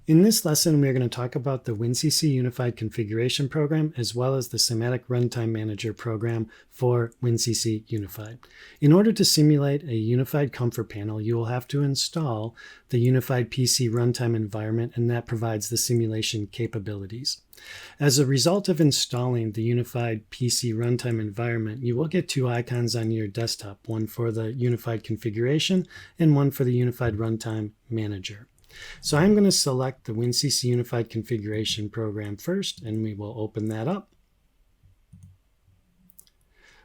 In this lesson, we are going to talk about the WinCC Unified Configuration Program as well as the Semantic Runtime Manager program for WinCC Unified. In order to simulate a unified comfort panel, you will have to install the Unified PC Runtime environment, and that provides the simulation capabilities. As a result of installing the Unified PC Runtime environment, you will get two icons on your desktop, one for the Unified Configuration and one for the Unified Runtime Manager. So I'm going to select the WinCC Unified Configuration program first, and we will open that up.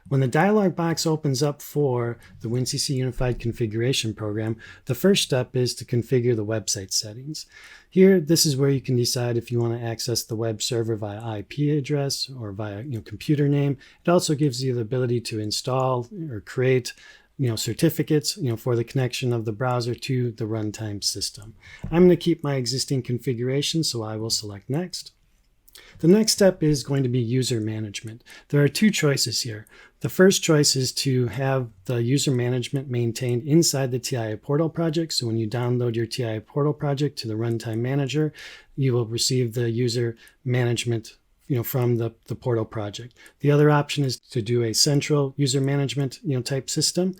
When the dialog box opens up for the WinCC Unified Configuration program, the first step is to configure the website settings. Here, this is where you can decide if you want to access the web server via IP address or via computer name. It also gives you the ability to install or create certificates, for the connection of the browser to the runtime system. I'm going to keep my existing configuration, so I will select Next. The next step is going to be user management. There are two choices here. The first choice is to have the user management maintained inside the TIA Portal project. So when you download your TIA Portal project to the Runtime Manager, you will receive the user management from the Portal project. The other option is to do a central user management type system.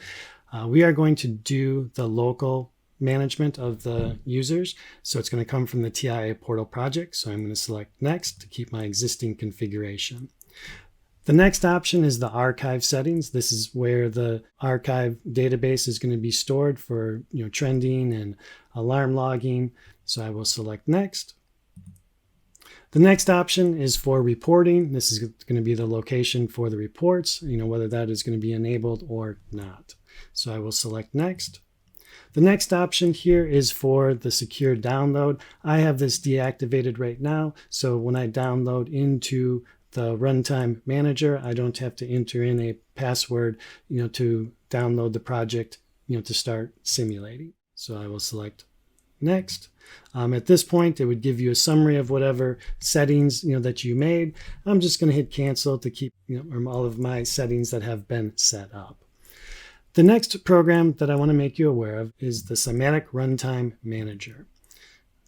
We are going to do the local management of the users, so it's going to come from the TIA Portal project. So I'm going to select Next to keep my existing configuration. The next option is the archive settings. This is where the archive database is going to be stored for trending and alarm logging. So I will select Next. The next option is for reporting. This is going to be the location for the reports, whether that is going to be enabled or not. So I will select Next. The next option here is for the secure download. I have this deactivated right now, so when I download into the Runtime Manager, I don't have to enter in a password, to download the project, to start simulating. So I will select Next. At this point, it would give you a summary of whatever settings that you made. I'm just going to hit cancel to keep all of my settings that have been set up. The next program that I want to make you aware of is the Semantic Runtime Manager.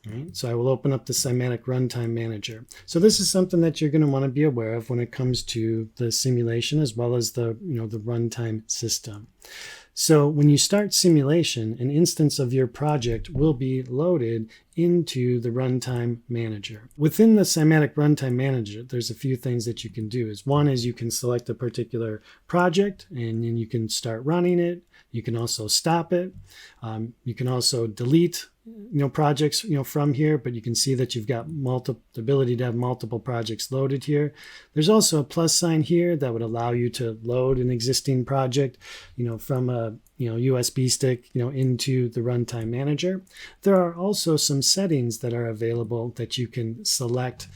All right, so I will open up the Semantic Runtime Manager. So this is something that you're going to want to be aware of when it comes to the simulation as well as the the runtime system. So when you start simulation, an instance of your project will be loaded into the Runtime Manager. Within the Semantic Runtime Manager, there's a few things that you can do. One is you can select a particular project and then you can start running it. You can also stop it. You can also delete projects from here, but you can see that you've got the ability to have multiple projects loaded here. There's also a plus sign here that would allow you to load an existing project from a USB stick into the Runtime Manager. There are also some settings that are available that you can select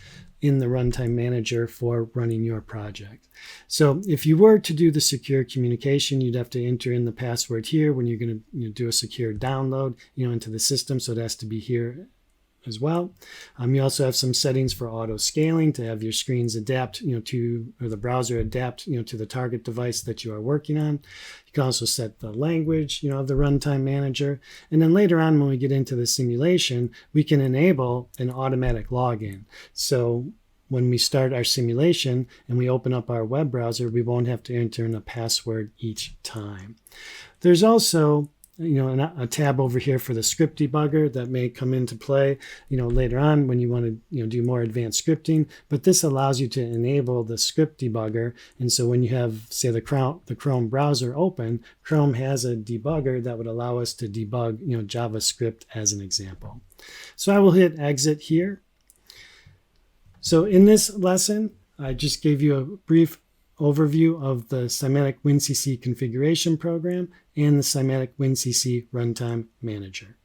in the Runtime Manager for running your project. So if you were to do the secure communication, you'd have to enter in the password here when you're going to do a secure download into the system, so it has to be here as well. You also have some settings for auto scaling to have your screens adapt to, or the browser adapt to the target device that you are working on. You can also set the language of the Runtime Manager, and then later on when we get into the simulation, we can enable an automatic login. So when we start our simulation and we open up our web browser, we won't have to enter in a password each time. There's also a tab over here for the script debugger that may come into play, later on when you want to, do more advanced scripting. But this allows you to enable the script debugger. And so when you have, say, the Chrome browser open, Chrome has a debugger that would allow us to debug, JavaScript as an example. So I will hit exit here. So in this lesson, I just gave you a brief overview of the Semantic WinCC configuration program and the Semantic WinCC Runtime Manager.